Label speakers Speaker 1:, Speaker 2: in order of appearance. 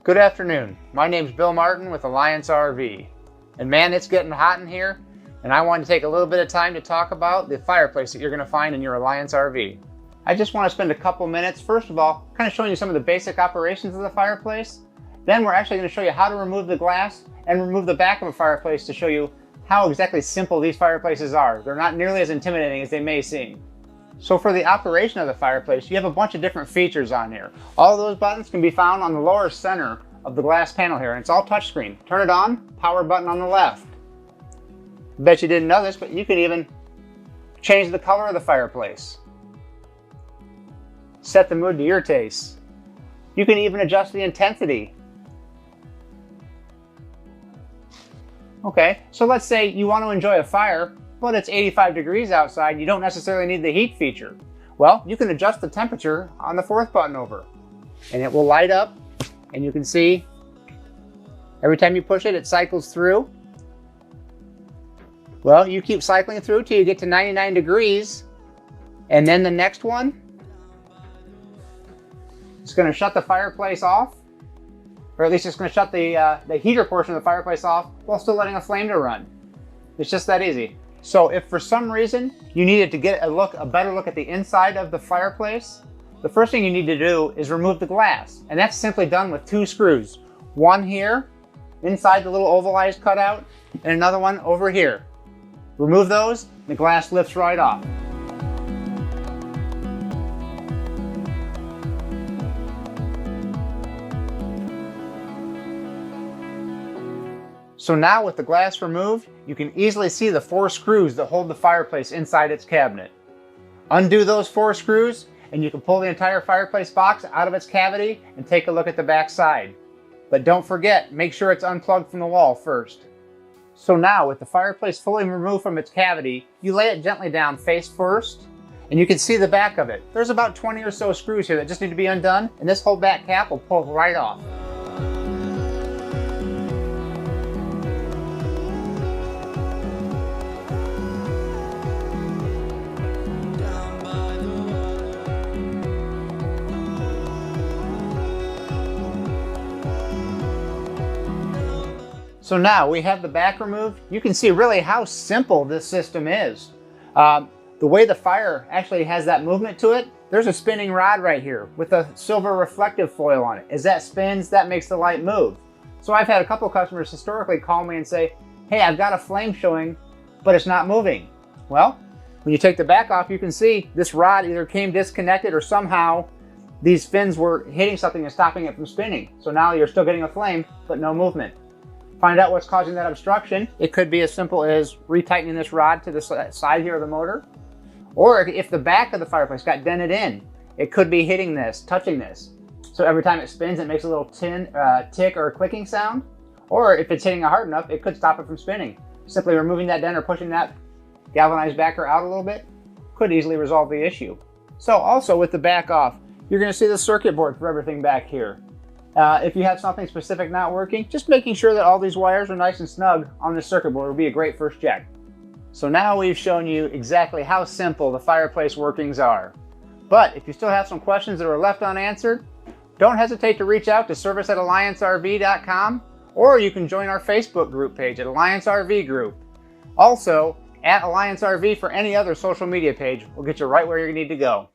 Speaker 1: Good afternoon. My name's Bill Martin with Alliance RV. And man, it's getting hot in here, and I wanted to take a little bit of time to talk about the fireplace that you're going to find in your Alliance RV. I just want to spend a couple minutes, first of all, kind of showing you some of the basic operations of the fireplace. Then we're actually going to show you how to remove the glass and remove the back of a fireplace to show you how exactly simple these fireplaces are. They're not nearly as intimidating as they may seem. So for the operation of the fireplace, you have a bunch of different features on here. All of those buttons can be found on the lower center of the glass panel here, and it's all touchscreen. Turn it on, power button on the left. Bet you didn't know this, but you can even change the color of the fireplace. Set the mood to your taste. You can even adjust the intensity. Okay, so let's say you want to enjoy a fire, but it's 85 degrees outside, you don't necessarily need the heat feature. Well, you can adjust the temperature on the fourth button over, and it will light up, and you can see every time you push it, it cycles through. Well, you keep cycling through till you get to 99 degrees, and then the next one, it's going to shut the fireplace off, or at least it's going to shut the heater portion of the fireplace off while still letting a flame to run. It's just that easy. So if for some reason you needed to get a better look at the inside of the fireplace, the first thing you need to do is remove the glass. And that's simply done with two screws. One here, inside the little ovalized cutout, and another one over here. Remove those, the glass lifts right off. So now with the glass removed, you can easily see the 4 screws that hold the fireplace inside its cabinet. Undo those 4 screws and you can pull the entire fireplace box out of its cavity and take a look at the back side. But don't forget, make sure it's unplugged from the wall first. So now with the fireplace fully removed from its cavity, you lay it gently down face first and you can see the back of it. There's about 20 or so screws here that just need to be undone, and this whole back cap will pull right off. So now we have the back removed. You can see really how simple this system is. The way the fire actually has that movement to it, there's a spinning rod right here with a silver reflective foil on it. As that spins, that makes the light move. So I've had a couple customers historically call me and say, hey, I've got a flame showing, but it's not moving. Well, when you take the back off, you can see this rod either came disconnected or somehow these fins were hitting something and stopping it from spinning. So now you're still getting a flame, but no movement. Find out what's causing that obstruction. It could be as simple as retightening this rod to the side here of the motor. Or if the back of the fireplace got dented in, it could be hitting this, touching this. So every time it spins, it makes a little tick or a clicking sound. Or if it's hitting it hard enough, it could stop it from spinning. Simply removing that dent or pushing that galvanized backer out a little bit could easily resolve the issue. So also with the back off, you're going to see the circuit board for everything back here. If you have something specific not working, just making sure that all these wires are nice and snug on the circuit board will be a great first check. So now we've shown you exactly how simple the fireplace workings are. But if you still have some questions that are left unanswered, don't hesitate to reach out to service@alliancerv.com, or you can join our Facebook group page at Alliance RV Group. Also, at Alliance RV for any other social media page will get you right where you need to go.